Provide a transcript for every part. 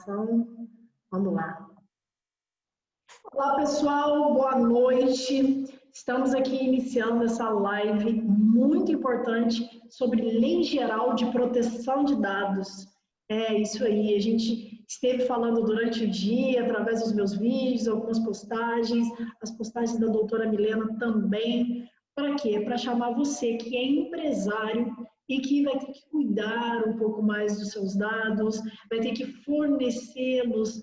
gravação. Vamos lá. Olá, pessoal, boa noite. Estamos aqui iniciando essa live muito importante sobre Lei Geral de Proteção de Dados. É isso aí, a gente esteve falando durante o dia, através dos meus vídeos, algumas postagens, as postagens da doutora Milena também. Para quê? Para chamar você que é empresário e que vai ter que cuidar um pouco mais dos seus dados, vai ter que fornecê-los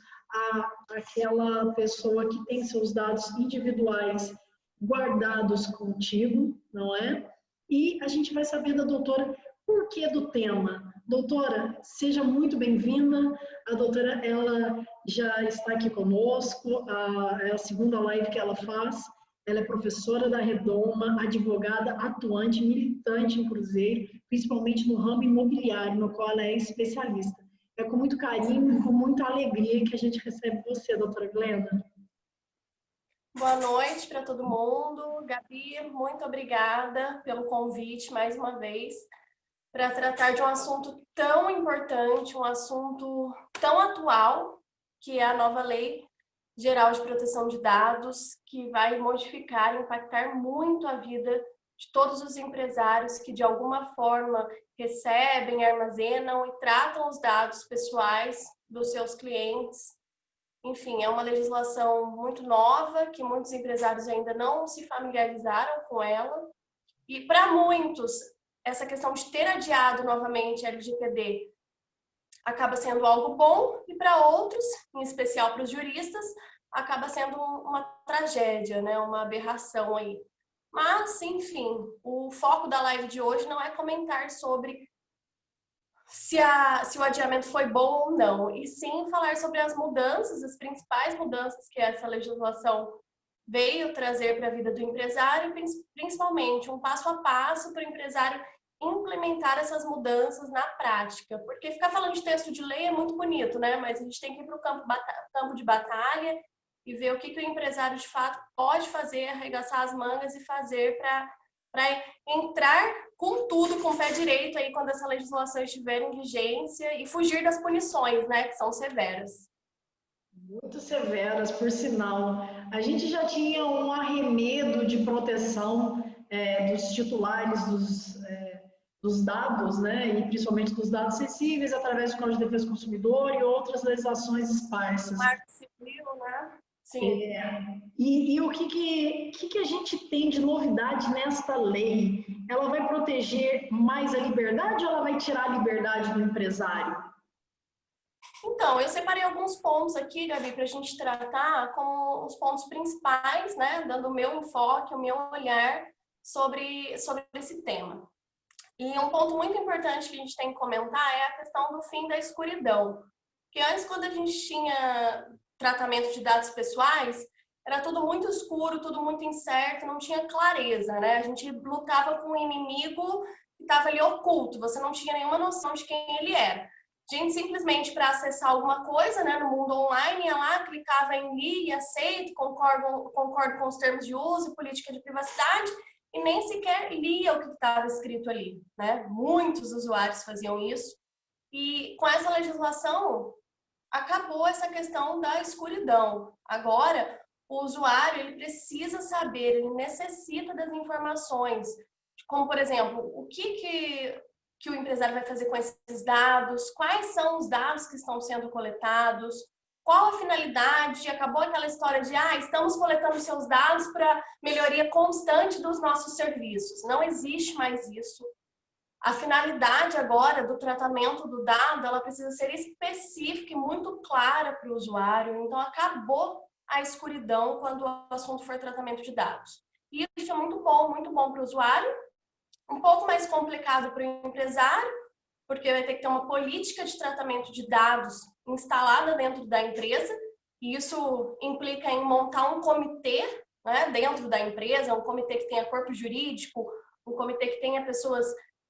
àquela pessoa que tem seus dados individuais guardados contigo, não é? E a gente vai saber da doutora por que do tema. Doutora, seja muito bem-vinda. A doutora, ela já está aqui conosco, é a segunda live que ela faz. Ela é professora da Redoma, advogada atuante, militante em Cruzeiro, principalmente no ramo imobiliário, no qual ela é especialista. É com muito carinho e com muita alegria que a gente recebe você, doutora Glenda. Boa noite para todo mundo. Gabi, muito obrigada pelo convite mais uma vez para tratar de um assunto tão importante, um assunto tão atual, que é a nova Lei Geral de Proteção de Dados, que vai modificar e impactar muito a vida de todos os empresários que, de alguma forma, recebem, armazenam e tratam os dados pessoais dos seus clientes. Enfim, é uma legislação muito nova, que muitos empresários ainda não se familiarizaram com ela. E, para muitos, essa questão de ter adiado novamente a LGPD acaba sendo algo bom, e para outros, em especial para os juristas, acaba sendo uma tragédia, né? Uma aberração aí. Mas, enfim, o foco da live de hoje não é comentar sobre se o adiamento foi bom ou não, e sim falar sobre as mudanças, as principais mudanças que essa legislação veio trazer para a vida do empresário, principalmente um passo a passo para o empresário implementar essas mudanças na prática. Porque ficar falando de texto de lei é muito bonito, né? Mas a gente tem que ir para o campo de batalha e ver o que o empresário de fato pode fazer, arregaçar as mangas e fazer para entrar com tudo, com o pé direito aí quando essa legislação estiver em vigência e fugir das punições, né, que são severas. Muito severas, por sinal. A gente já tinha um arremedo de proteção dos titulares dos dados, né, e principalmente dos dados sensíveis, através do Código de Defesa do Consumidor e outras legislações esparsas. Marco Civil, né? Sim. E o que a gente tem de novidade nesta lei? Ela vai proteger mais a liberdade ou ela vai tirar a liberdade do empresário? Então, eu separei alguns pontos aqui, Gabi, para a gente tratar como os pontos principais, né, dando o meu enfoque, o meu olhar sobre esse tema. E um ponto muito importante que a gente tem que comentar é a questão do fim da escuridão. Porque antes, quando a gente tinha tratamento de dados pessoais, era tudo muito escuro, tudo muito incerto, não tinha clareza, né? A gente lutava com um inimigo que estava ali oculto, você não tinha nenhuma noção de quem ele era. A gente simplesmente, para acessar alguma coisa, né, no mundo online, ia lá, clicava em li e aceito, concordo com os termos de uso e política de privacidade, e nem sequer lia o que estava escrito ali, né? Muitos usuários faziam isso. E com essa legislação, acabou essa questão da escuridão. Agora, o usuário ele precisa saber, ele necessita das informações, como, por exemplo, o que o empresário vai fazer com esses dados, quais são os dados que estão sendo coletados, qual a finalidade. Acabou aquela história de estamos coletando seus dados para melhoria constante dos nossos serviços. Não existe mais isso. A finalidade agora do tratamento do dado, ela precisa ser específica e muito clara para o usuário. Então, acabou a escuridão quando o assunto for tratamento de dados. E isso é muito bom para o usuário, um pouco mais complicado para o empresário, porque vai ter que ter uma política de tratamento de dados instalada dentro da empresa, e isso implica em montar um comitê, né, dentro da empresa, um comitê que tenha corpo jurídico, um comitê que tenha pessoas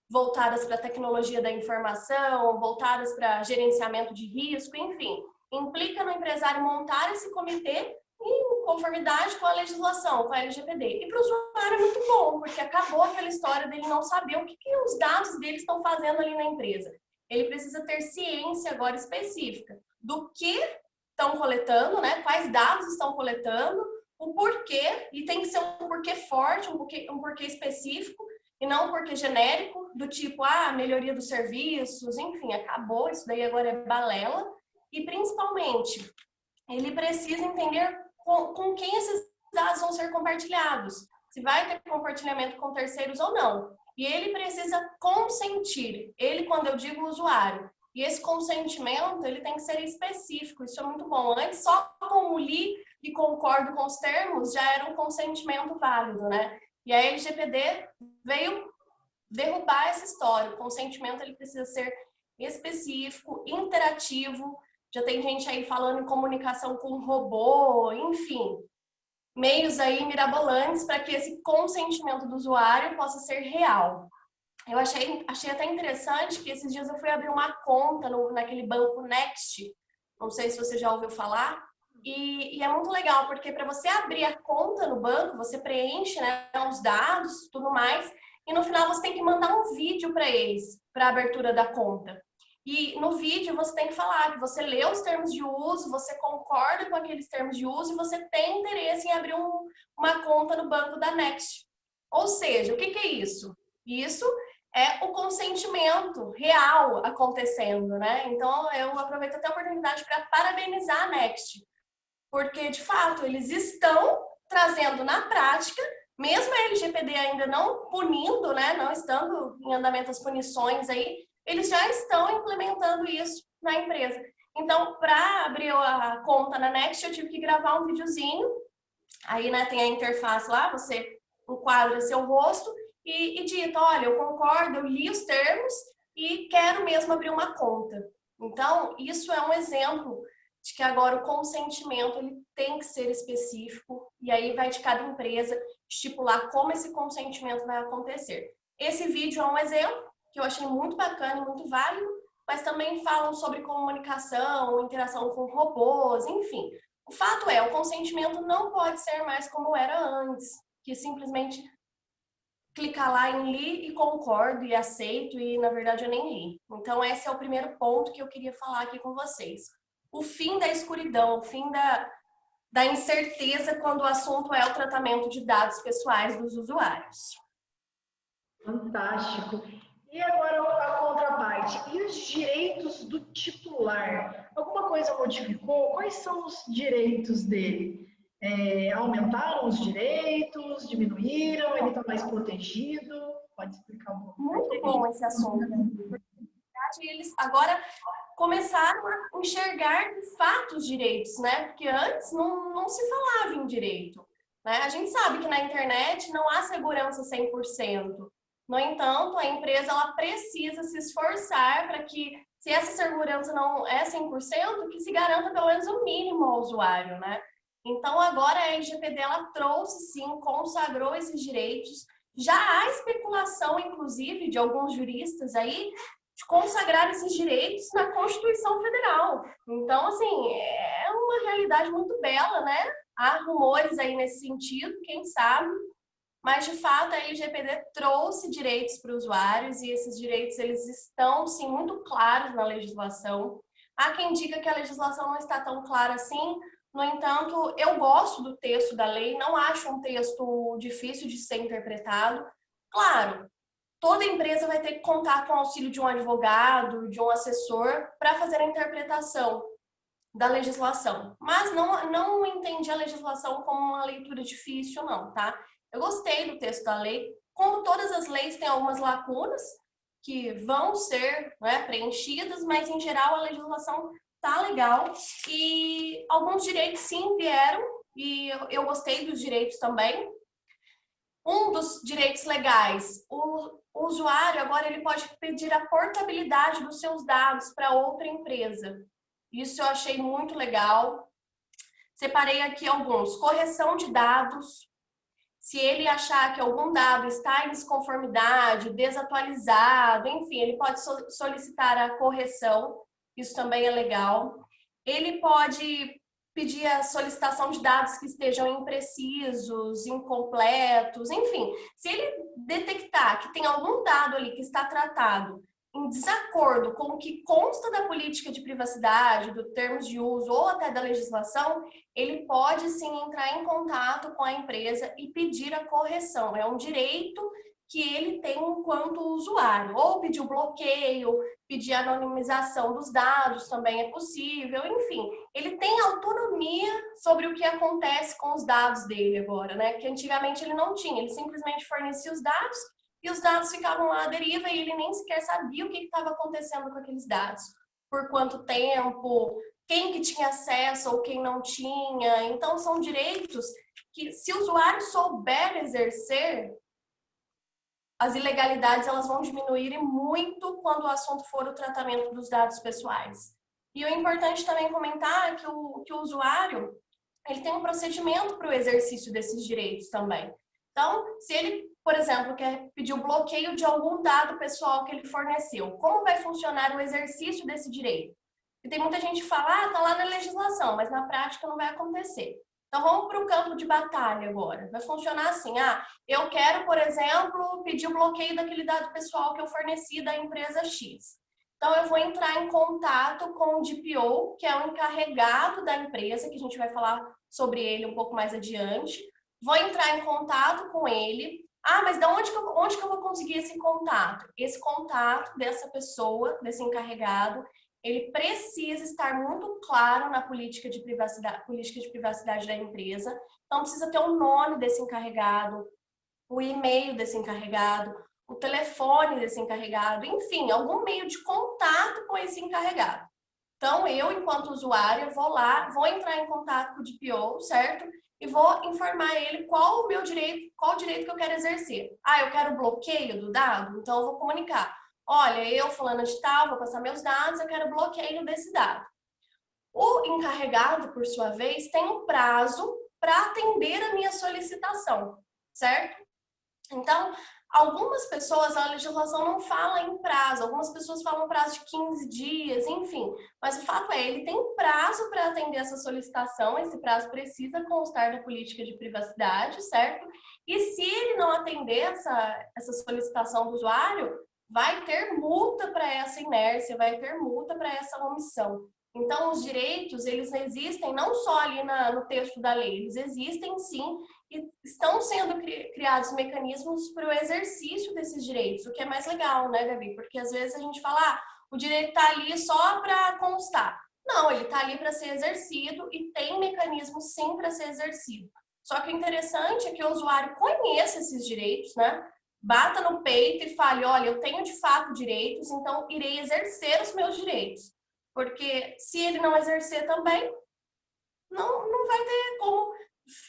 voltadas para a tecnologia da informação, voltadas para gerenciamento de risco, enfim. Implica no empresário montar esse comitê em conformidade com a legislação, com a LGPD. E para o usuário é muito bom, porque acabou aquela história dele não saber o que os dados dele estão fazendo ali na empresa. Ele precisa ter ciência agora específica do que estão coletando, né? Quais dados estão coletando, o porquê, e tem que ser um porquê forte, um porquê específico, e não um porquê genérico, do tipo, melhoria dos serviços, enfim, acabou, isso daí agora é balela. E, principalmente, ele precisa entender com quem esses dados vão ser compartilhados, se vai ter compartilhamento com terceiros ou não. E ele precisa consentir, ele, quando eu digo usuário. E esse consentimento, ele tem que ser específico, isso é muito bom. Antes, só como li e concordo com os termos, já era um consentimento válido, né? E a LGPD veio derrubar essa história. O consentimento, ele precisa ser específico, interativo. Já tem gente aí falando em comunicação com robô, enfim, meios aí mirabolantes para que esse consentimento do usuário possa ser real. Eu achei até interessante que esses dias eu fui abrir uma conta naquele banco Next, não sei se você já ouviu falar, e é muito legal, porque para você abrir a conta no banco, você preenche, né, os dados, tudo mais, e no final você tem que mandar um vídeo para eles, para a abertura da conta. E no vídeo você tem que falar que você lê os termos de uso, você concorda com aqueles termos de uso e você tem interesse em abrir uma conta no banco da Next. Ou seja, o que é isso? Isso é o consentimento real acontecendo, né? Então, eu aproveito até a oportunidade para parabenizar a Next, porque, de fato, eles estão trazendo na prática, mesmo a LGPD ainda não punindo, né? Não estando em andamento as punições aí, eles já estão implementando isso na empresa. Então, para abrir a conta na Next, eu tive que gravar um videozinho. Aí, né, tem a interface lá, você enquadra seu rosto e dita, olha, eu concordo, eu li os termos e quero mesmo abrir uma conta. Então, isso é um exemplo de que agora o consentimento ele tem que ser específico e aí vai de cada empresa estipular como esse consentimento vai acontecer. Esse vídeo é um exemplo que eu achei muito bacana e muito válido, mas também falam sobre comunicação, interação com robôs, enfim. O fato é, o consentimento não pode ser mais como era antes, que simplesmente clicar lá em li e concordo e aceito e, na verdade, eu nem li. Então, esse é o primeiro ponto que eu queria falar aqui com vocês. O fim da escuridão, o fim da incerteza quando o assunto é o tratamento de dados pessoais dos usuários. Fantástico. E agora a contraparte. E os direitos do titular? Alguma coisa modificou? Quais são os direitos dele? Aumentaram os direitos? Diminuíram? Ele está mais protegido? Pode explicar um pouco? Muito bom esse assunto. Porque eles agora começaram a enxergar de fato os direitos, né? Porque antes não se falava em direito. Né? A gente sabe que na internet não há segurança 100%. No entanto, a empresa ela precisa se esforçar para que, se essa segurança não é 100%, que se garanta pelo menos o mínimo ao usuário, né? Então, agora a LGPD ela trouxe, sim, consagrou esses direitos. Já há especulação, inclusive, de alguns juristas aí, de consagrar esses direitos na Constituição Federal. Então, assim, é uma realidade muito bela, né? Há rumores aí nesse sentido, quem sabe, mas de fato a LGPD trouxe direitos para os usuários e esses direitos eles estão sim muito claros na legislação. Há quem diga que a legislação não está tão clara assim, no entanto, eu gosto do texto da lei, não acho um texto difícil de ser interpretado. Claro, toda empresa vai ter que contar com o auxílio de um advogado, de um assessor para fazer a interpretação da legislação. Mas não entendi a legislação como uma leitura difícil, não, tá? Eu gostei do texto da lei. Como todas as leis têm algumas lacunas que vão ser, né, preenchidas, mas em geral a legislação tá legal. E alguns direitos sim vieram, e eu gostei dos direitos também. Um dos direitos legais, o usuário agora ele pode pedir a portabilidade dos seus dados para outra empresa. Isso eu achei muito legal. Separei aqui alguns. Correção de dados. Se ele achar que algum dado está em desconformidade, desatualizado, enfim, ele pode solicitar a correção. Isso também é legal. Ele pode pedir a solicitação de dados que estejam imprecisos, incompletos, enfim. Se ele detectar que tem algum dado ali que está tratado em desacordo com o que consta da política de privacidade, do termos de uso ou até da legislação, ele pode sim entrar em contato com a empresa e pedir a correção. É um direito que ele tem enquanto usuário, ou pedir o bloqueio, pedir a anonimização dos dados também é possível, enfim, ele tem autonomia sobre o que acontece com os dados dele agora, né? Que antigamente ele não tinha, ele simplesmente fornecia os dados e os dados ficavam lá à deriva e ele nem sequer sabia o que estava acontecendo com aqueles dados, por quanto tempo, quem que tinha acesso ou quem não tinha. Então, são direitos que, se o usuário souber exercer, as ilegalidades elas vão diminuir muito quando o assunto for o tratamento dos dados pessoais. E o importante também comentar é que o usuário ele tem um procedimento para o exercício desses direitos também. Então, se ele, por exemplo, quer pedir o bloqueio de algum dado pessoal que ele forneceu, como vai funcionar o exercício desse direito? E tem muita gente que fala, tá lá na legislação, mas na prática não vai acontecer. Então, vamos para o campo de batalha agora. Vai funcionar assim, eu quero, por exemplo, pedir o bloqueio daquele dado pessoal que eu forneci da empresa X. Então, eu vou entrar em contato com o DPO, que é o encarregado da empresa, que a gente vai falar sobre ele um pouco mais adiante. Vou entrar em contato com ele. Mas de onde que eu vou conseguir esse contato? Esse contato dessa pessoa, desse encarregado, ele precisa estar muito claro na política de privacidade da empresa. Então, precisa ter o nome desse encarregado, o e-mail desse encarregado, o telefone desse encarregado, enfim, algum meio de contato com esse encarregado. Então, eu, enquanto usuária, vou lá, vou entrar em contato com o DPO, certo? E vou informar ele qual o direito que eu quero exercer. Eu quero bloqueio do dado? Então, eu vou comunicar. Olha, eu, fulana de tal, vou passar meus dados, eu quero bloqueio desse dado. O encarregado, por sua vez, tem um prazo para atender a minha solicitação, certo? Então, algumas pessoas, a legislação não fala em prazo, algumas pessoas falam prazo de 15 dias, enfim. Mas o fato é, ele tem um prazo para atender essa solicitação, esse prazo precisa constar da política de privacidade, certo? E se ele não atender essa solicitação do usuário, vai ter multa para essa inércia, vai ter multa para essa omissão. Então, os direitos, eles existem não só ali no texto da lei, eles existem sim, e estão sendo criados mecanismos para o exercício desses direitos, o que é mais legal, né, Gabi? Porque às vezes a gente fala, o direito está ali só para constar. Não, ele está ali para ser exercido e tem mecanismos sim para ser exercido. Só que o interessante é que o usuário conheça esses direitos, né? Bata no peito e fale, olha, eu tenho de fato direitos, então irei exercer os meus direitos. Porque se ele não exercer também, não vai ter como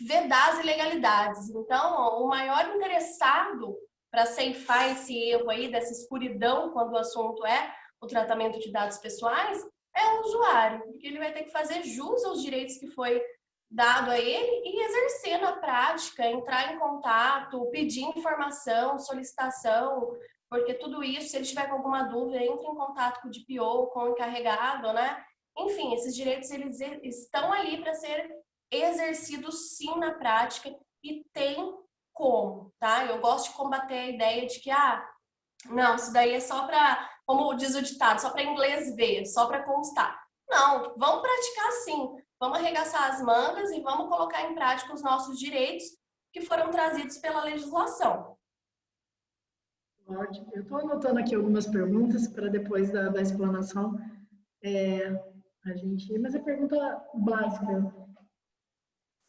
vedar as ilegalidades. Então, o maior interessado para ceifar esse erro aí, dessa escuridão, quando o assunto é o tratamento de dados pessoais, é o usuário, porque ele vai ter que fazer jus aos direitos que foi dado a ele e exercer na prática, entrar em contato, pedir informação, solicitação, porque tudo isso, se ele tiver com alguma dúvida, entre em contato com o DPO, com o encarregado, né? Enfim, esses direitos eles estão ali para ser exercidos sim na prática e tem como, tá? Eu gosto de combater a ideia de que, não, isso daí é só para, como diz o ditado, só para inglês ver, só para constar. Não, vamos praticar sim. Vamos arregaçar as mangas e vamos colocar em prática os nossos direitos que foram trazidos pela legislação. Ótimo. Eu estou anotando aqui algumas perguntas para depois da explanação mas é pergunta básica.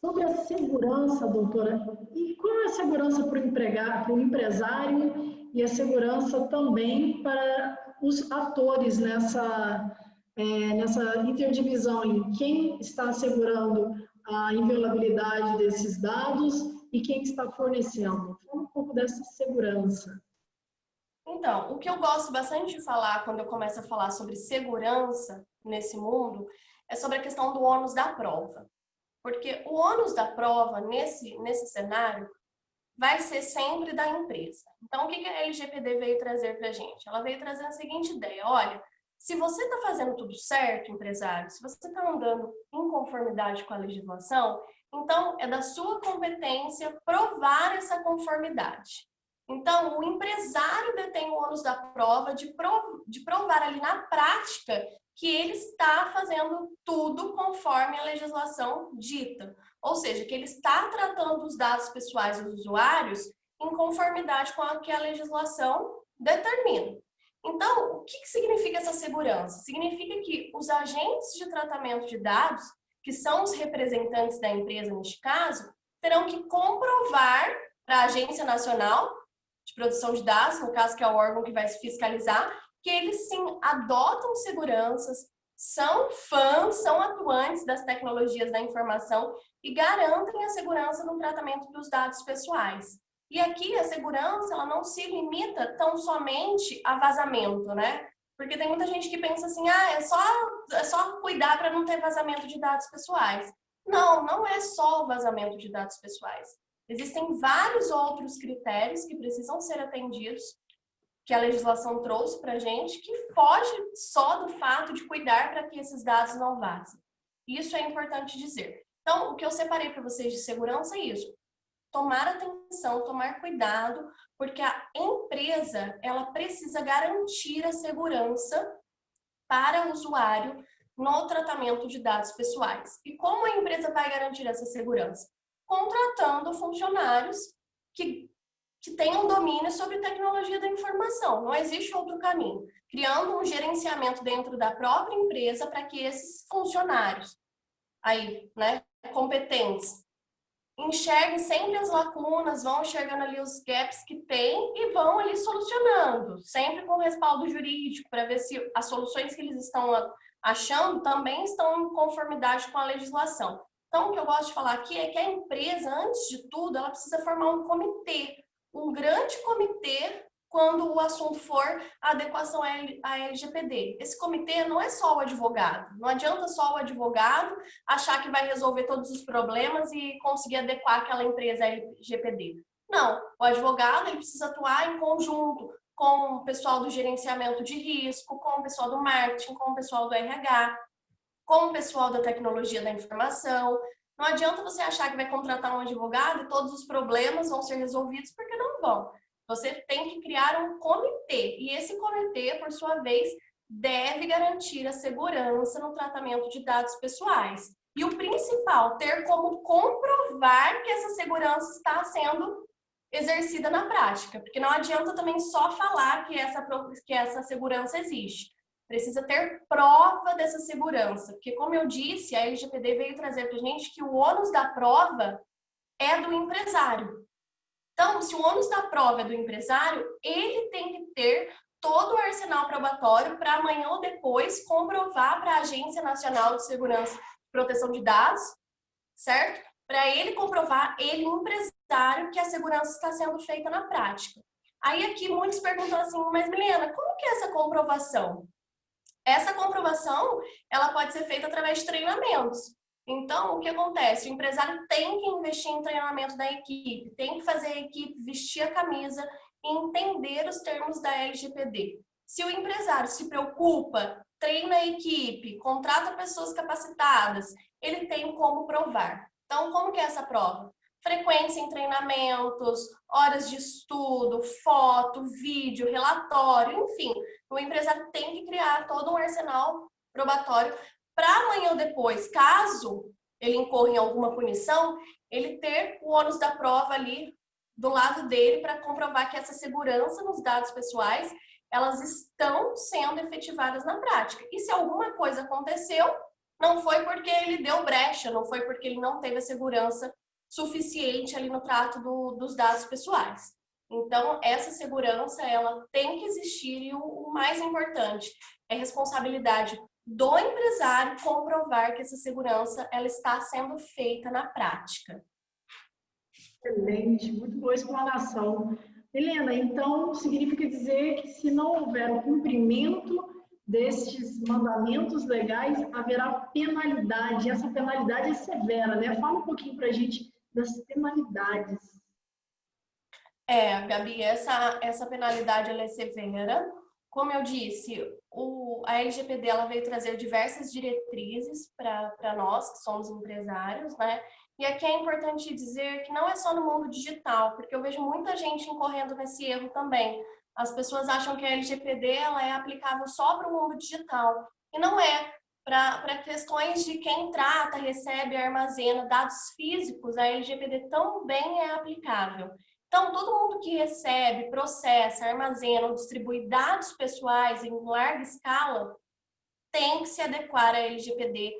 Sobre a segurança, doutora, e qual é a segurança para o empresário e a segurança também para os atores nessa interdivisão em quem está assegurando a inviolabilidade desses dados e quem está fornecendo? Fala um pouco dessa segurança. Então, o que eu gosto bastante de falar quando eu começo a falar sobre segurança nesse mundo é sobre a questão do ônus da prova. Porque o ônus da prova, nesse cenário, vai ser sempre da empresa. Então, o que a LGPD veio trazer para a gente? Ela veio trazer a seguinte ideia, olha, se você está fazendo tudo certo, empresário, se você está andando em conformidade com a legislação, então é da sua competência provar essa conformidade. Então, o empresário detém o ônus da prova de provar ali na prática que ele está fazendo tudo conforme a legislação dita. Ou seja, que ele está tratando os dados pessoais dos usuários em conformidade com o que a legislação determina. Então, o que significa essa segurança? Significa que os agentes de tratamento de dados, que são os representantes da empresa neste caso, terão que comprovar para a Agência Nacional de Proteção de Dados, no caso que é o órgão que vai se fiscalizar, que eles sim adotam seguranças, são fãs, são atuantes das tecnologias da informação e garantem a segurança no tratamento dos dados pessoais. E aqui a segurança, ela não se limita tão somente a vazamento, né? Porque tem muita gente que pensa assim, é só cuidar para não ter vazamento de dados pessoais. Não, não é só o vazamento de dados pessoais. Existem vários outros critérios que precisam ser atendidos, que a legislação trouxe para a gente, que foge só do fato de cuidar para que esses dados não vazem. Isso é importante dizer. Então, o que eu separei para vocês de segurança é isso. Tomar atenção, tomar cuidado, porque a empresa, ela precisa garantir a segurança para o usuário no tratamento de dados pessoais. E como a empresa vai garantir essa segurança? Contratando funcionários que tenham domínio sobre tecnologia da informação. Não existe outro caminho. Criando um gerenciamento dentro da própria empresa para que esses funcionários aí, né, competentes, enxerguem sempre as lacunas, vão enxergando ali os gaps que tem e vão ali solucionando, sempre com respaldo jurídico, para ver se as soluções que eles estão achando também estão em conformidade com a legislação. Então, o que eu gosto de falar aqui é que a empresa, antes de tudo, ela precisa formar um comitê, um grande comitê, quando o assunto for a adequação à LGPD. Esse comitê não é só o advogado. Não adianta só o advogado achar que vai resolver todos os problemas e conseguir adequar aquela empresa à LGPD. Não, o advogado ele precisa atuar em conjunto com o pessoal do gerenciamento de risco, com o pessoal do marketing, com o pessoal do RH, com o pessoal da tecnologia da informação. Não adianta você achar que vai contratar um advogado e todos os problemas vão ser resolvidos, porque não vão. Você tem que criar um comitê, e esse comitê, por sua vez, deve garantir a segurança no tratamento de dados pessoais. E o principal, ter como comprovar que essa segurança está sendo exercida na prática, porque não adianta também só falar que essa segurança existe. Precisa ter prova dessa segurança, porque, como eu disse, a LGPD veio trazer para a gente que o ônus da prova é do empresário. Então, se o ônus da prova é do empresário, ele tem que ter todo o arsenal probatório para amanhã ou depois comprovar para a Agência Nacional de Segurança e Proteção de Dados, certo? Para ele comprovar, ele, empresário, que a segurança está sendo feita na prática. Aí aqui muitos perguntam assim, mas Milena, como que é essa comprovação? Essa comprovação, ela pode ser feita através de treinamentos. Então, o que acontece? O empresário tem que investir em treinamento da equipe, tem que fazer a equipe vestir a camisa e entender os termos da LGPD. Se o empresário se preocupa, treina a equipe, contrata pessoas capacitadas, ele tem como provar. Então, como que é essa prova? Frequência em treinamentos, horas de estudo, foto, vídeo, relatório, enfim. O empresário tem que criar todo um arsenal probatório para amanhã ou depois, caso ele incorra em alguma punição, ele ter o ônus da prova ali do lado dele para comprovar que essa segurança nos dados pessoais, elas estão sendo efetivadas na prática. E se alguma coisa aconteceu, não foi porque ele deu brecha, não foi porque ele não teve a segurança suficiente ali no trato dos dados pessoais. Então, essa segurança, ela tem que existir e o mais importante é a responsabilidade do empresário comprovar que essa segurança ela está sendo feita na prática. Excelente, muito boa explanação. Helena, então significa dizer que se não houver o cumprimento destes mandamentos legais, haverá penalidade. Essa penalidade é severa, né? Fala um pouquinho para a gente das penalidades. Gabi, essa penalidade ela é severa, como eu disse, a LGPD ela veio trazer diversas diretrizes para nós, que somos empresários, né? E aqui é importante dizer que não é só no mundo digital, porque eu vejo muita gente incorrendo nesse erro também. As pessoas acham que a LGPD ela é aplicável só para o mundo digital, e não é. Para questões de quem trata, recebe, armazena dados físicos, a LGPD também é aplicável. Então, todo mundo que recebe, processa, armazena ou distribui dados pessoais em larga escala tem que se adequar à LGPD,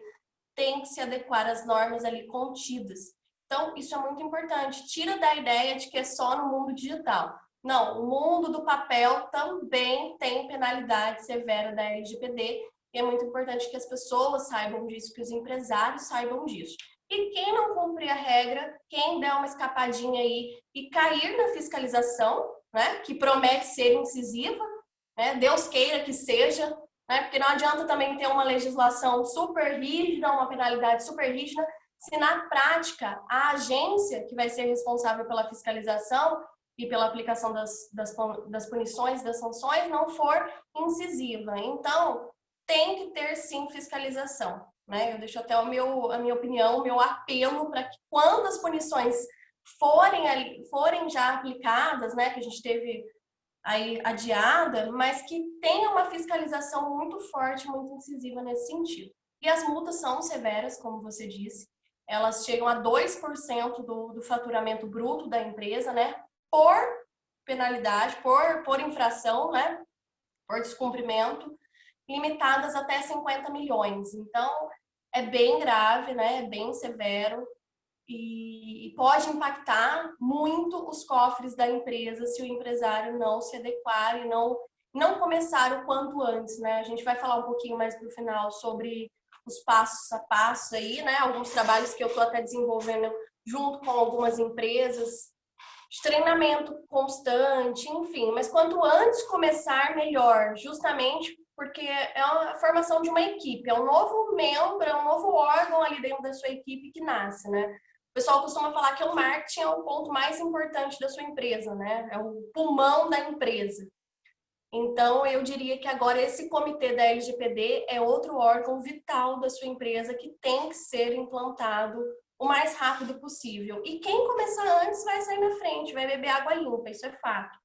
tem que se adequar às normas ali contidas. Então, isso é muito importante. Tira da ideia de que é só no mundo digital. Não, o mundo do papel também tem penalidade severa da LGPD e é muito importante que as pessoas saibam disso, que os empresários saibam disso. E quem não cumprir a regra, quem der uma escapadinha aí e cair na fiscalização, né, que promete ser incisiva, né, Deus queira que seja, né, porque não adianta também ter uma legislação super rígida, uma penalidade super rígida, se na prática a agência que vai ser responsável pela fiscalização e pela aplicação das punições, das sanções, não for incisiva. Então, tem que ter sim fiscalização. Né? Eu deixo até a minha opinião, o meu apelo para que quando as punições forem já aplicadas, né, que a gente teve aí adiada, mas que tenha uma fiscalização muito forte, muito incisiva nesse sentido. E as multas são severas, como você disse, elas chegam a 2% do faturamento bruto da empresa, né, por penalidade, por infração, né, por descumprimento, limitadas até 50 milhões. Então, é bem grave, né? É bem severo e pode impactar muito os cofres da empresa se o empresário não se adequar e não começar o quanto antes, né? A gente vai falar um pouquinho mais para o final sobre os passos a passo aí, né? Alguns trabalhos que eu estou até desenvolvendo junto com algumas empresas, de treinamento constante, enfim. Mas quanto antes começar, melhor, justamente porque é a formação de uma equipe, é um novo membro, é um novo órgão ali dentro da sua equipe que nasce, né? O pessoal costuma falar que o marketing é o ponto mais importante da sua empresa, né? É o pulmão da empresa. Então, eu diria que agora esse comitê da LGPD é outro órgão vital da sua empresa que tem que ser implantado o mais rápido possível. E quem começar antes vai sair na frente, vai beber água limpa, isso é fato.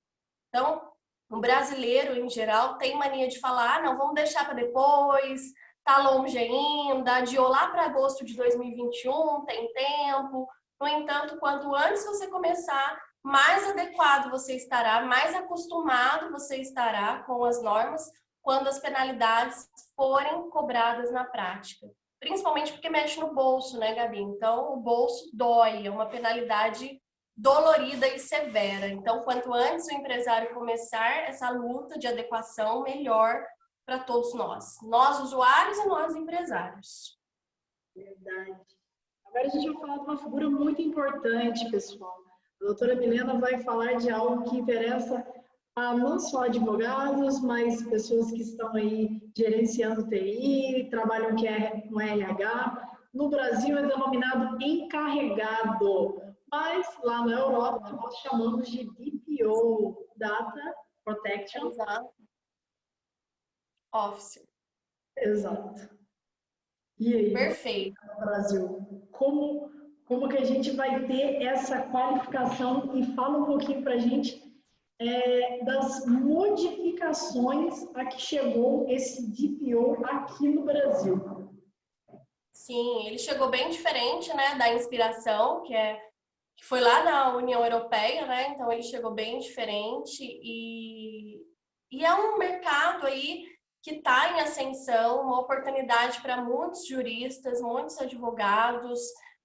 Então, o brasileiro, em geral, tem mania de falar, não, vamos deixar para depois, tá longe ainda, adiou lá para agosto de 2021, tem tempo. No entanto, quanto antes você começar, mais adequado você estará, mais acostumado você estará com as normas quando as penalidades forem cobradas na prática. Principalmente porque mexe no bolso, né, Gabi? Então, o bolso dói, é uma penalidade dolorida e severa. Então, quanto antes o empresário começar essa luta de adequação, melhor para todos nós usuários e nós empresários. Verdade. Agora a gente vai falar de uma figura muito importante, pessoal. A doutora Milena vai falar de algo que interessa a não só advogados, mas pessoas que estão aí gerenciando TI, trabalham com RH. No Brasil é denominado encarregado, mas lá na Europa nós chamamos de DPO, Data Protection Officer. Exato. E aí, perfeito. No Brasil, como que a gente vai ter essa qualificação? E fala um pouquinho para a gente das modificações a que chegou esse DPO aqui no Brasil. Sim, ele chegou bem diferente, né, da inspiração, que foi lá da União Europeia, né? Então ele chegou bem diferente e é um mercado aí que está em ascensão, uma oportunidade para muitos juristas, muitos advogados,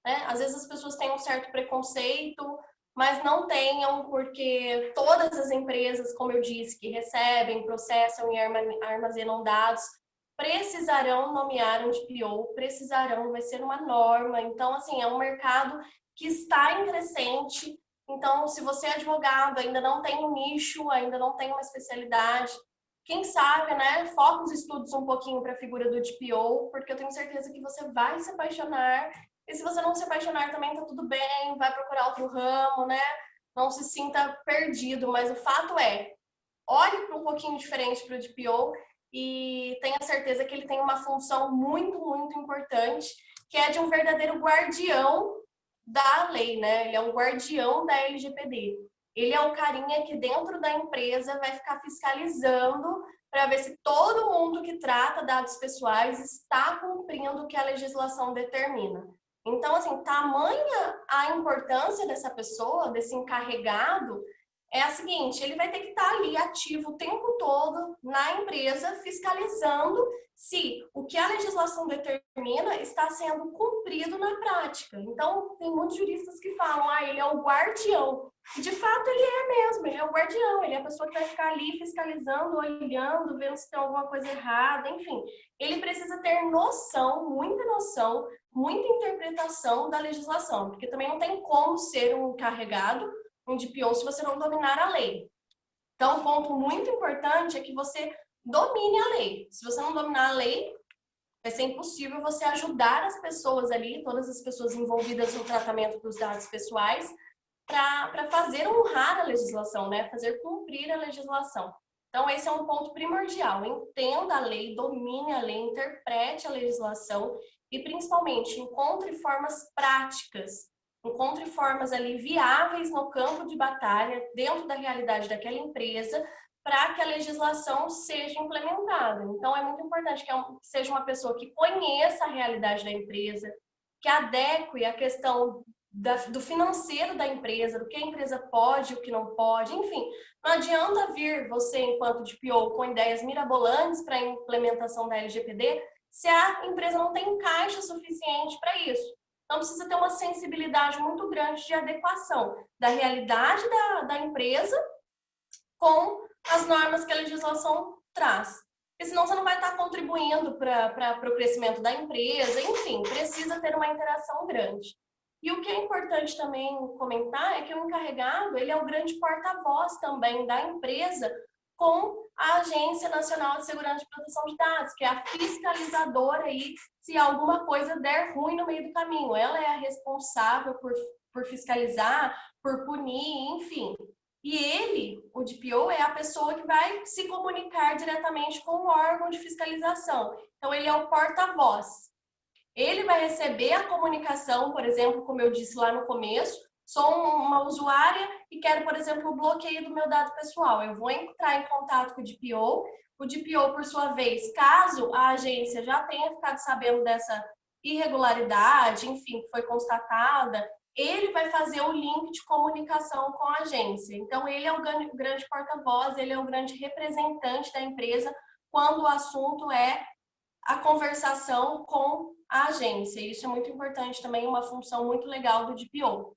né? Às vezes as pessoas têm um certo preconceito, mas não tenham, porque todas as empresas, como eu disse, que recebem, processam e armazenam dados, precisarão nomear um DPO, precisarão, vai ser uma norma. Então, assim, é um mercado que está em crescente. Então, se você é advogado, ainda não tem um nicho, ainda não tem uma especialidade, quem sabe, né, foca os estudos um pouquinho para a figura do DPO, porque eu tenho certeza que você vai se apaixonar. E se você não se apaixonar também, tá tudo bem, vai procurar outro ramo, né? Não se sinta perdido, mas o fato é, olhe para um pouquinho diferente para o DPO e tenha certeza que ele tem uma função muito, muito importante, que é de um verdadeiro guardião da lei, né? Ele é um guardião da LGPD. Ele é o carinha que dentro da empresa vai ficar fiscalizando para ver se todo mundo que trata dados pessoais está cumprindo o que a legislação determina. Então, assim, tamanha a importância dessa pessoa, desse encarregado, é a seguinte, ele vai ter que estar ali ativo o tempo todo na empresa, fiscalizando se o que a legislação determina está sendo cumprido na prática. Então, tem muitos juristas que falam, ele é o guardião. E, de fato, ele é mesmo, ele é o guardião, ele é a pessoa que vai ficar ali fiscalizando, olhando, vendo se tem alguma coisa errada, enfim. Ele precisa ter noção, muita interpretação da legislação, porque também não tem como ser um encarregado, um DPO, se você não dominar a lei. Então, um ponto muito importante é que você domine a lei. Se você não dominar a lei, vai ser impossível você ajudar as pessoas ali, todas as pessoas envolvidas no tratamento dos dados pessoais, para fazer honrar a legislação, né? Fazer cumprir a legislação. Então, esse é um ponto primordial. Entenda a lei, domine a lei, interprete a legislação e, principalmente, encontre formas práticas, encontre formas ali viáveis no campo de batalha, dentro da realidade daquela empresa, para que a legislação seja implementada. Então, é muito importante que seja uma pessoa que conheça a realidade da empresa, que adeque a questão do financeiro da empresa, do que a empresa pode e o que não pode, enfim. Não adianta vir você, enquanto DPO, com ideias mirabolantes para a implementação da LGPD, se a empresa não tem caixa suficiente para isso. Então, precisa ter uma sensibilidade muito grande de adequação da realidade da empresa com as normas que a legislação traz. Porque senão você não vai estar contribuindo para o crescimento da empresa, enfim, precisa ter uma interação grande. E o que é importante também comentar é que o encarregado, ele é o grande porta-voz também da empresa com a Agência Nacional de Segurança e Proteção de Dados, que é a fiscalizadora aí, se alguma coisa der ruim no meio do caminho. Ela é a responsável por fiscalizar, por punir, enfim. E ele, o DPO, é a pessoa que vai se comunicar diretamente com o órgão de fiscalização. Então, ele é o porta-voz. Ele vai receber a comunicação, por exemplo, como eu disse lá no começo, sou uma usuária e quero, por exemplo, o bloqueio do meu dado pessoal. Eu vou entrar em contato com o DPO, por sua vez, caso a agência já tenha ficado sabendo dessa irregularidade, enfim, que foi constatada, ele vai fazer o link de comunicação com a agência. Então, ele é o grande porta-voz, ele é o grande representante da empresa quando o assunto é a conversação com a agência. Isso é muito importante também, uma função muito legal do DPO.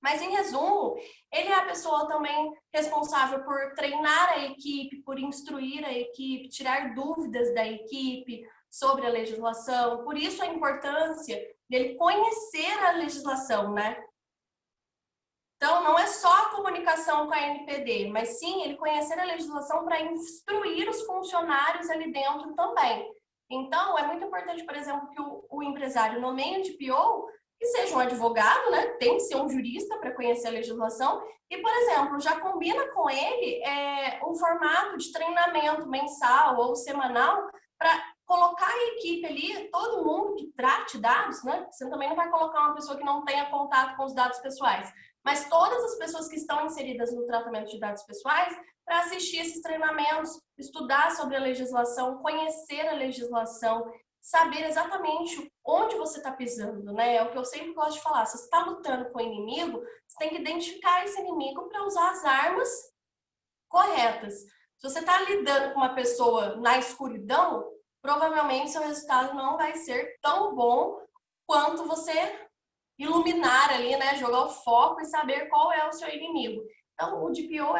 Mas, em resumo, ele é a pessoa também responsável por treinar a equipe, por instruir a equipe, tirar dúvidas da equipe sobre a legislação. Por isso, a importância dele conhecer a legislação, né? Então, não é só a comunicação com a NPD, mas sim ele conhecer a legislação para instruir os funcionários ali dentro também. Então, é muito importante, por exemplo, que o empresário nomeie um DPO que seja um advogado, né? Tem que ser um jurista para conhecer a legislação e, por exemplo, já combina com ele um formato de treinamento mensal ou semanal para colocar a equipe ali, todo mundo que trate dados, né? Você também não vai colocar uma pessoa que não tenha contato com os dados pessoais, mas todas as pessoas que estão inseridas no tratamento de dados pessoais para assistir esses treinamentos, estudar sobre a legislação, conhecer a legislação, saber exatamente onde você está pisando, né? É o que eu sempre gosto de falar. Se você está lutando com o inimigo, você tem que identificar esse inimigo para usar as armas corretas. Se você está lidando com uma pessoa na escuridão, provavelmente seu resultado não vai ser tão bom quanto você iluminar ali, né? Jogar o foco e saber qual é o seu inimigo. Então, o DPO,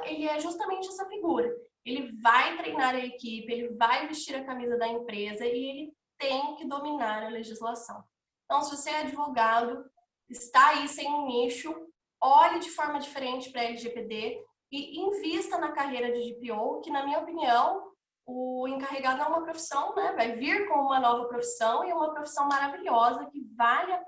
ele é justamente essa figura. Ele vai treinar a equipe, ele vai vestir a camisa da empresa e ele tem que dominar a legislação. Então, se você é advogado, está aí sem um nicho, olhe de forma diferente para a LGPD e invista na carreira de DPO, que, na minha opinião, o encarregado é uma profissão, né? Vai vir com uma nova profissão e uma profissão maravilhosa que vale a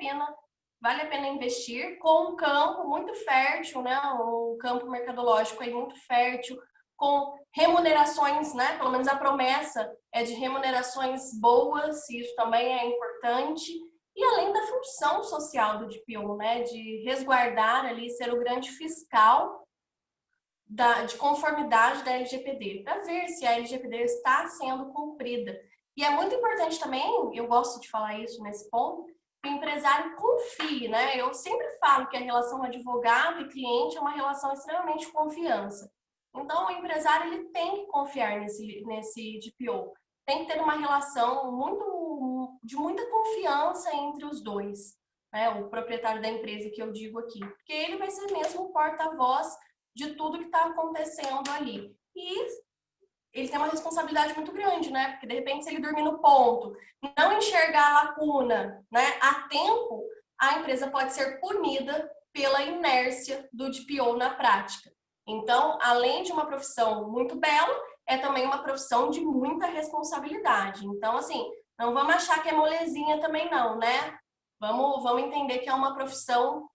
pena investir, com um campo muito fértil, né? Um campo mercadológico aí muito fértil, com remunerações, né? Pelo menos a promessa é de remunerações boas, e isso também é importante. E além da função social do DPO, né? De resguardar ali, ser o grande fiscal de conformidade da LGPD, para ver se a LGPD está sendo cumprida. E é muito importante também, eu gosto de falar isso nesse ponto, que o empresário confie, né? Eu sempre falo que a relação advogado e cliente é uma relação extremamente de confiança. Então, o empresário ele tem que confiar nesse DPO. Tem que ter uma relação de muita confiança entre os dois, né? O proprietário da empresa que eu digo aqui. Porque ele vai ser mesmo o porta-voz de tudo que está acontecendo ali. E ele tem uma responsabilidade muito grande, né? Porque, de repente, se ele dormir no ponto, não enxergar a lacuna, né, a tempo, a empresa pode ser punida pela inércia do DPO na prática. Então, além de uma profissão muito bela, é também uma profissão de muita responsabilidade. Então, assim, não vamos achar que é molezinha também não, né? Vamos entender que é uma profissão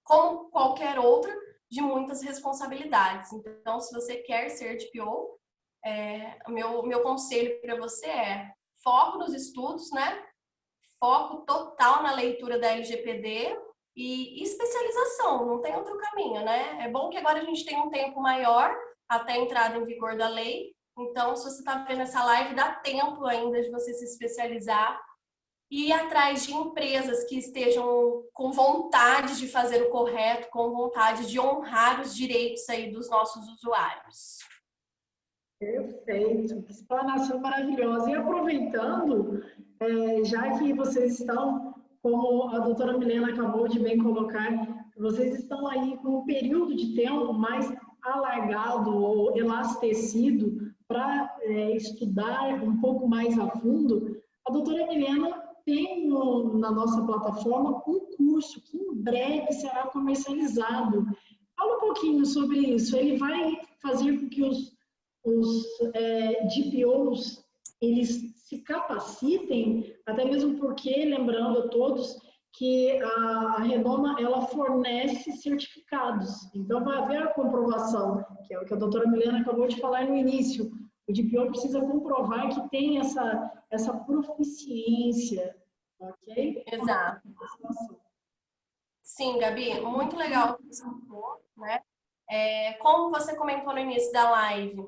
como qualquer outra, de muitas responsabilidades. Então, se você quer ser DPO, meu conselho para você é foco nos estudos, né? Foco total na leitura da LGPD e especialização, não tem outro caminho, né? É bom que agora a gente tem um tempo maior até a entrada em vigor da lei, então se você está vendo essa live, dá tempo ainda de você se especializar e ir atrás de empresas que estejam com vontade de fazer o correto, com vontade de honrar os direitos aí dos nossos usuários. Perfeito, que explanação maravilhosa. E aproveitando, já que vocês estão, como a doutora Milena acabou de bem colocar, vocês estão aí com um período de tempo mais alargado ou elastecido para estudar um pouco mais a fundo, a doutora Milena tem na nossa plataforma um curso que em breve será comercializado. Fala um pouquinho sobre isso. Ele vai fazer com que os DPOs eles se capacitem, até mesmo porque, lembrando a todos, que a Renoma ela fornece certificados. Então, vai haver a comprovação, que é o que a doutora Milena acabou de falar no início. O DPO precisa comprovar que tem essa proficiência, ok? Exato. Sim, Gabi, muito legal o que você falou, né? Como você comentou no início da live,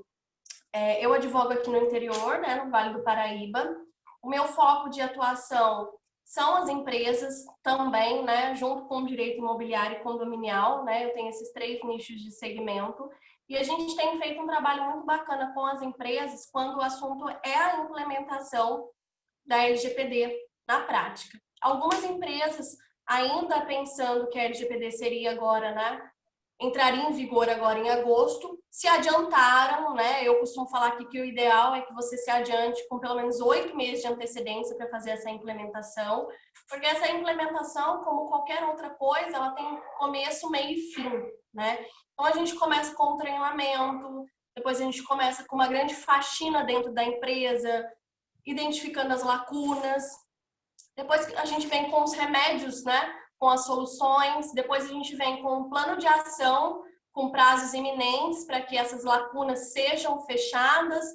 eu advogo aqui no interior, né, no Vale do Paraíba. O meu foco de atuação são as empresas também, né, junto com o direito imobiliário e condominial, né? Eu tenho esses 3 nichos de segmento. E a gente tem feito um trabalho muito bacana com as empresas quando o assunto é a implementação da LGPD na prática. Algumas empresas, ainda pensando que a LGPD seria agora, né, entraria em vigor agora em agosto, se adiantaram, né? Eu costumo falar aqui que o ideal é que você se adiante com pelo menos 8 meses de antecedência para fazer essa implementação, porque essa implementação, como qualquer outra coisa, ela tem começo, meio e fim, né? Então a gente começa com o treinamento, depois a gente começa com uma grande faxina dentro da empresa, identificando as lacunas, depois a gente vem com os remédios, né? Com as soluções, depois a gente vem com um plano de ação com prazos iminentes para que essas lacunas sejam fechadas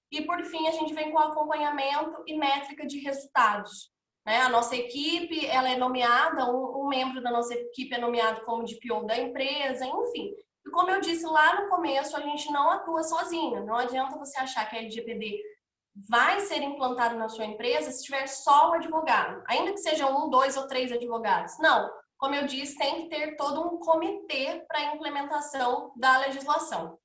e, por fim, a gente vem com acompanhamento e métrica de resultados, né? A nossa equipe, ela é nomeada, um membro da nossa equipe é nomeado como DPO da empresa, enfim. E como eu disse lá no começo, a gente não atua sozinha, não adianta você achar que a LGPD vai ser implantado na sua empresa se tiver só um advogado, ainda que seja 1, 2 ou 3 advogados. Não, como eu disse, tem que ter todo um comitê para a implementação da legislação.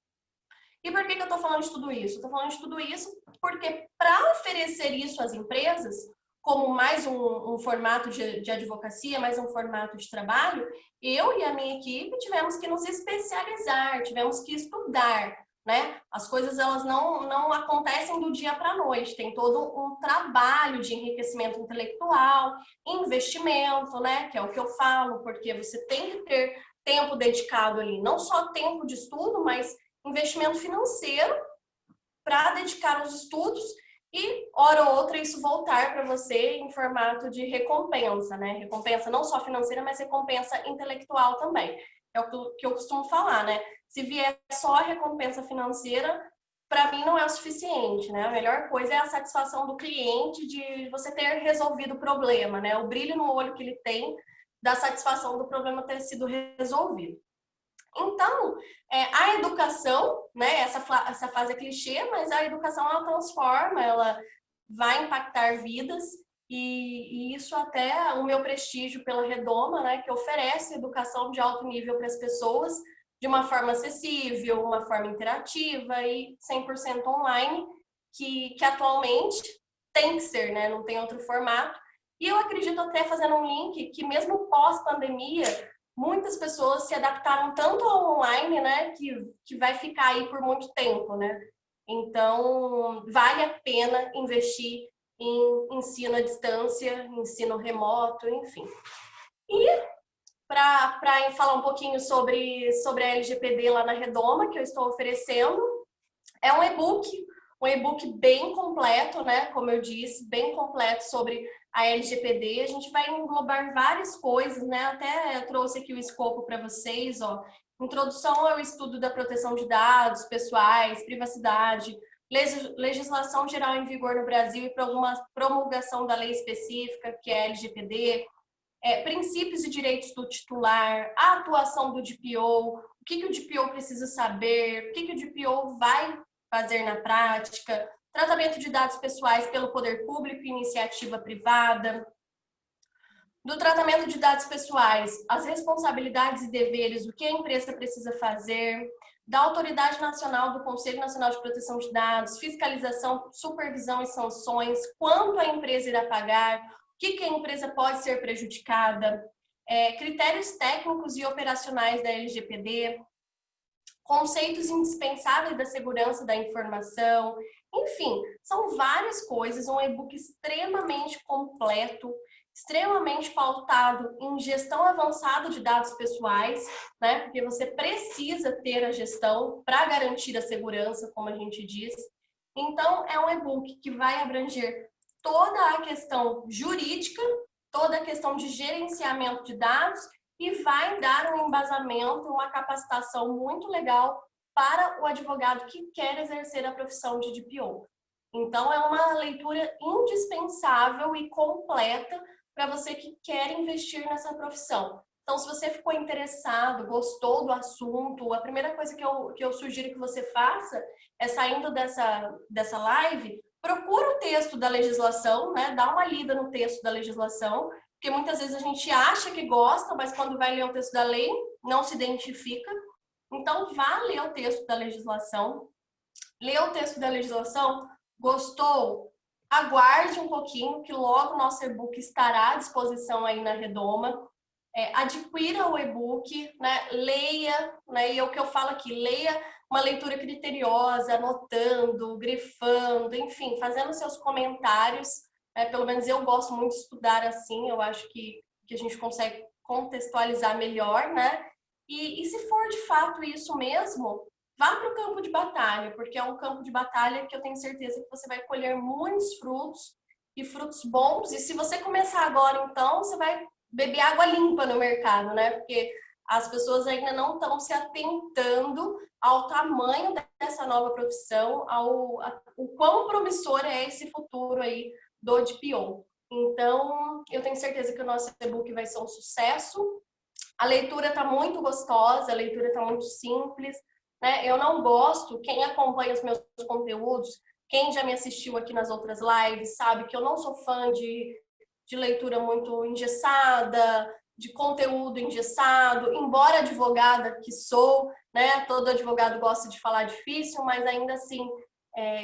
E por que eu estou falando de tudo isso? Estou falando de tudo isso porque para oferecer isso às empresas, como mais um formato de advocacia, mais um formato de trabalho, eu e a minha equipe tivemos que nos especializar, tivemos que estudar, né? As coisas elas não acontecem do dia para a noite, tem todo um trabalho de enriquecimento intelectual, investimento, né? Que é o que eu falo, porque você tem que ter tempo dedicado ali, não só tempo de estudo, mas investimento financeiro para dedicar aos estudos e, hora ou outra, isso voltar para você em formato de recompensa, né? Recompensa não só financeira, mas recompensa intelectual também. é o que eu costumo falar, né? Se vier só a recompensa financeira, para mim não é o suficiente, né? A melhor coisa é a satisfação do cliente de você ter resolvido o problema, né? O brilho no olho que ele tem da satisfação do problema ter sido resolvido. Então, a educação, né? Essa fase é clichê, mas a educação ela transforma, ela vai impactar vidas e isso até o meu prestígio pela Redoma, né? Que oferece educação de alto nível para as pessoas de uma forma acessível, uma forma interativa e 100% online, que atualmente tem que ser, né? Não tem outro formato. E eu acredito até fazendo um link que mesmo pós-pandemia, muitas pessoas se adaptaram tanto ao online, né? Que vai ficar aí por muito tempo, né? Então, vale a pena investir em ensino à distância, ensino remoto, enfim. E para falar um pouquinho sobre a LGPD lá na Redoma, que eu estou oferecendo. É um e-book bem completo, né? Como eu disse, bem completo sobre a LGPD. A gente vai englobar várias coisas, né? Até trouxe aqui o escopo para vocês, ó. Introdução ao estudo da proteção de dados pessoais, privacidade, legislação geral em vigor no Brasil e para alguma promulgação da lei específica, que é a LGPD, princípios e direitos do titular, a atuação do DPO, o que o DPO precisa saber, o que o DPO vai fazer na prática, tratamento de dados pessoais pelo poder público e iniciativa privada, do tratamento de dados pessoais, as responsabilidades e deveres, o que a empresa precisa fazer, da Autoridade Nacional, do Conselho Nacional de Proteção de Dados, fiscalização, supervisão e sanções, quanto a empresa irá pagar, o que a empresa pode ser prejudicada, critérios técnicos e operacionais da LGPD, conceitos indispensáveis da segurança da informação, enfim, são várias coisas, um e-book extremamente completo, extremamente pautado em gestão avançada de dados pessoais, né? Porque você precisa ter a gestão para garantir a segurança, como a gente diz. Então, é um e-book que vai abranger toda a questão jurídica, toda a questão de gerenciamento de dados e vai dar um embasamento, uma capacitação muito legal para o advogado que quer exercer a profissão de DPO. Então, é uma leitura indispensável e completa para você que quer investir nessa profissão. Então, se você ficou interessado, gostou do assunto, a primeira coisa que eu sugiro que você faça é, saindo dessa live, procura o texto da legislação, né? Dá uma lida no texto da legislação, porque muitas vezes a gente acha que gosta, mas quando vai ler o texto da lei, não se identifica. Então, vá ler o texto da legislação. Lê o texto da legislação, gostou? Aguarde um pouquinho, que logo o nosso e-book estará à disposição aí na Redoma. Adquira o e-book, né? Leia, né? E é o que eu falo aqui, leia uma leitura criteriosa, anotando, grifando, enfim, fazendo seus comentários. Pelo menos eu gosto muito de estudar assim, eu acho que a gente consegue contextualizar melhor, né? E se for de fato isso mesmo, vá para o campo de batalha, porque é um campo de batalha que eu tenho certeza que você vai colher muitos frutos e frutos bons. E se você começar agora, então, você vai beber água limpa no mercado, né? Porque as pessoas ainda não estão se atentando ao tamanho dessa nova profissão, o quão promissor é esse futuro aí do DPO. Então, eu tenho certeza que o nosso e-book vai ser um sucesso. A leitura está muito gostosa, a leitura está muito simples, né? Eu não gosto, quem acompanha os meus conteúdos, quem já me assistiu aqui nas outras lives, sabe que eu não sou fã de leitura muito engessada, de conteúdo engessado, embora advogada que sou, né? Todo advogado gosta de falar difícil, mas ainda assim,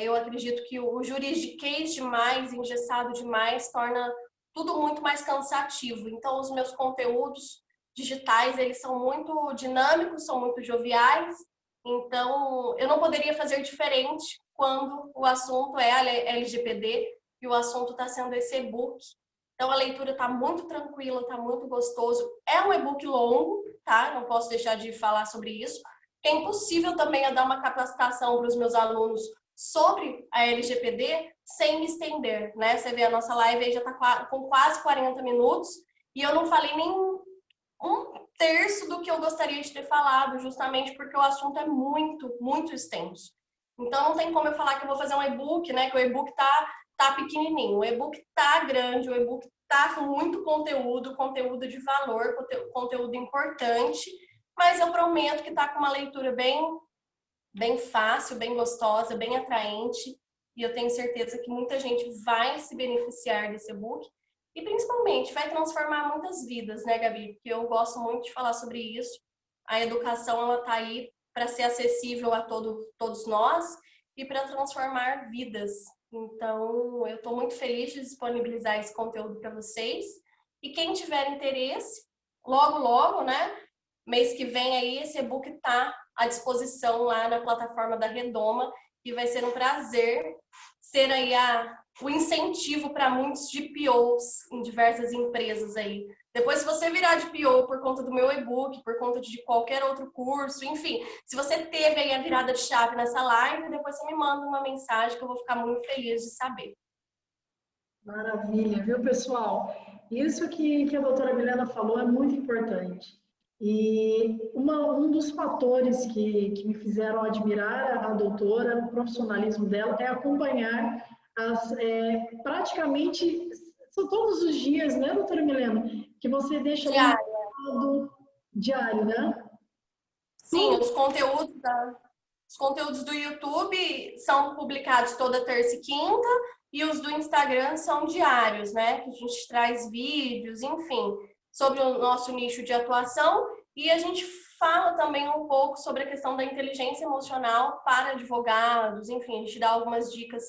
eu acredito que o juridiquês demais, engessado demais, torna tudo muito mais cansativo. Então, os meus conteúdos digitais, eles são muito dinâmicos, são muito joviais, então eu não poderia fazer diferente quando o assunto é a LGPD e o assunto está sendo esse e-book. Então a leitura está muito tranquila, está muito gostoso. É um e-book longo, tá? Não posso deixar de falar sobre isso. É impossível também dar uma capacitação para os meus alunos sobre a LGPD sem me estender, né? Você vê a nossa live aí já está com quase 40 minutos e eu não falei nem um terço do que eu gostaria de ter falado, justamente porque o assunto é muito, muito extenso. Então, não tem como eu falar que eu vou fazer um e-book, né? Que o e-book tá pequenininho. O e-book tá grande, o e-book tá com muito conteúdo, conteúdo de valor, conteúdo importante, mas eu prometo que tá com uma leitura bem fácil, bem gostosa, bem atraente, e eu tenho certeza que muita gente vai se beneficiar desse e-book e principalmente vai transformar muitas vidas, né, Gabi? Porque eu gosto muito de falar sobre isso. A educação, ela tá aí para ser acessível a todos nós e para transformar vidas. Então, eu estou muito feliz de disponibilizar esse conteúdo para vocês. E quem tiver interesse, logo, logo, né? Mês que vem aí, esse e-book está à disposição lá na plataforma da Redoma, e vai ser um prazer ser aí o incentivo para muitos GPOs em diversas empresas aí. Depois, se você virar GPO por conta do meu e-book, por conta de qualquer outro curso, enfim, se você teve aí a virada de chave nessa live, depois você me manda uma mensagem que eu vou ficar muito feliz de saber. Maravilha, viu, pessoal? Isso que a doutora Milena falou é muito importante. E um dos fatores que me fizeram admirar a doutora, o profissionalismo dela, é acompanhar praticamente, são todos os dias, né, doutora Milena? Que você deixa ali no diário, né? Sim, os conteúdos do YouTube são publicados toda terça e quinta, e os do Instagram são diários, né? Que a gente traz vídeos, enfim, sobre o nosso nicho de atuação, e a gente fala também um pouco sobre a questão da inteligência emocional para advogados, enfim, a gente dá algumas dicas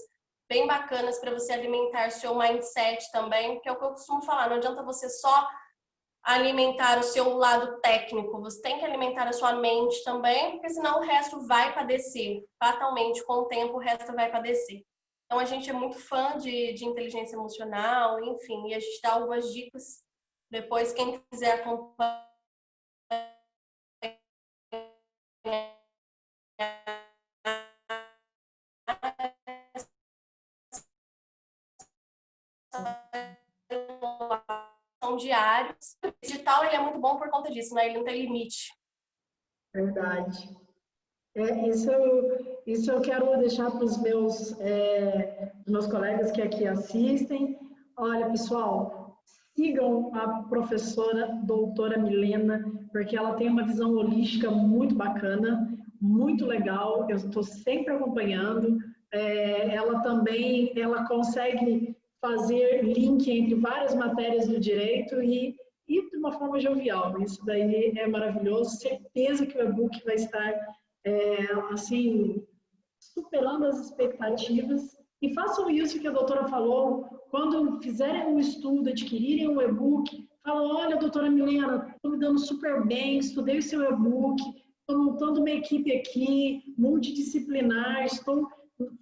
bem bacanas para você alimentar seu mindset também, porque é o que eu costumo falar, não adianta você só alimentar o seu lado técnico, você tem que alimentar a sua mente também, porque senão o resto vai padecer. Fatalmente, com o tempo, o resto vai padecer. Então, a gente é muito fã de inteligência emocional, enfim, e a gente dá algumas dicas. Depois, quem quiser acompanhar são diários. O digital, ele é muito bom por conta disso, né? Ele não tem limite. Verdade. Isso eu quero deixar para os meus colegas que aqui assistem. Olha, pessoal, sigam a professora doutora Milena, porque ela tem uma visão holística muito bacana, muito legal. Eu estou sempre acompanhando. Ela consegue fazer link entre várias matérias do direito e de uma forma jovial. Isso daí é maravilhoso. Certeza que o e-book vai estar assim, superando as expectativas. E façam isso que a doutora falou, quando fizerem um estudo, adquirirem um e-book, falam, olha, doutora Milena, estou me dando super bem, estudei o seu e-book, estou montando uma equipe aqui, multidisciplinar, estou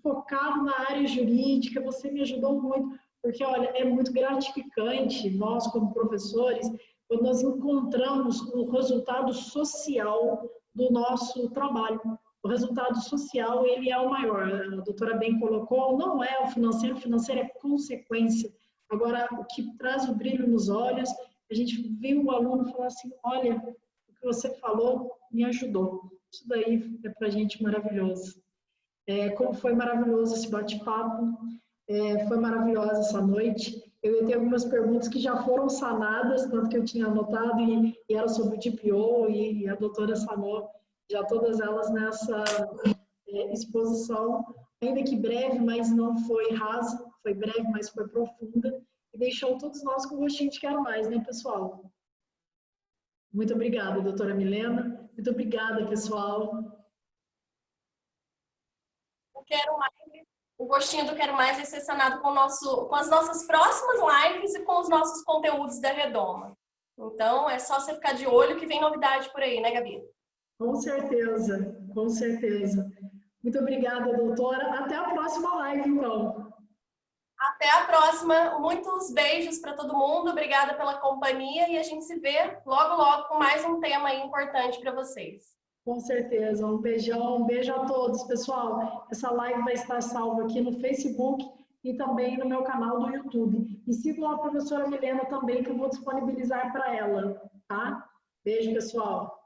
focado na área jurídica, você me ajudou muito, porque, olha, é muito gratificante, nós como professores, quando nós encontramos o resultado social do nosso trabalho. O resultado social, ele é o maior. A doutora bem colocou, não é o financeiro é consequência. Agora, o que traz o brilho nos olhos, a gente viu o aluno falar assim, olha, o que você falou me ajudou. Isso daí é para a gente maravilhoso. Como foi maravilhoso esse bate-papo, foi maravilhosa essa noite. Eu ia ter algumas perguntas que já foram sanadas, tanto que eu tinha anotado, e era sobre o DPO, e a doutora sanou já todas elas nessa exposição, ainda que breve, mas não foi rasa, foi breve, mas foi profunda, e deixou todos nós com gostinho de quero mais, né, pessoal? Muito obrigada, doutora Milena. Muito obrigada, pessoal. O gostinho do Quero Mais vai ser sanado com as nossas próximas lives e com os nossos conteúdos da Redoma. Então, é só você ficar de olho que vem novidade por aí, né, Gabi? Com certeza, com certeza. Muito obrigada, doutora. Até a próxima live, então. Até a próxima. Muitos beijos para todo mundo. Obrigada pela companhia e a gente se vê logo, logo com mais um tema aí importante para vocês. Com certeza. Um beijão, um beijo a todos, pessoal. Essa live vai estar salva aqui no Facebook e também no meu canal do YouTube. E sigam a professora Milena também, que eu vou disponibilizar para ela, tá? Beijo, pessoal.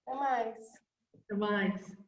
Até mais. Até mais.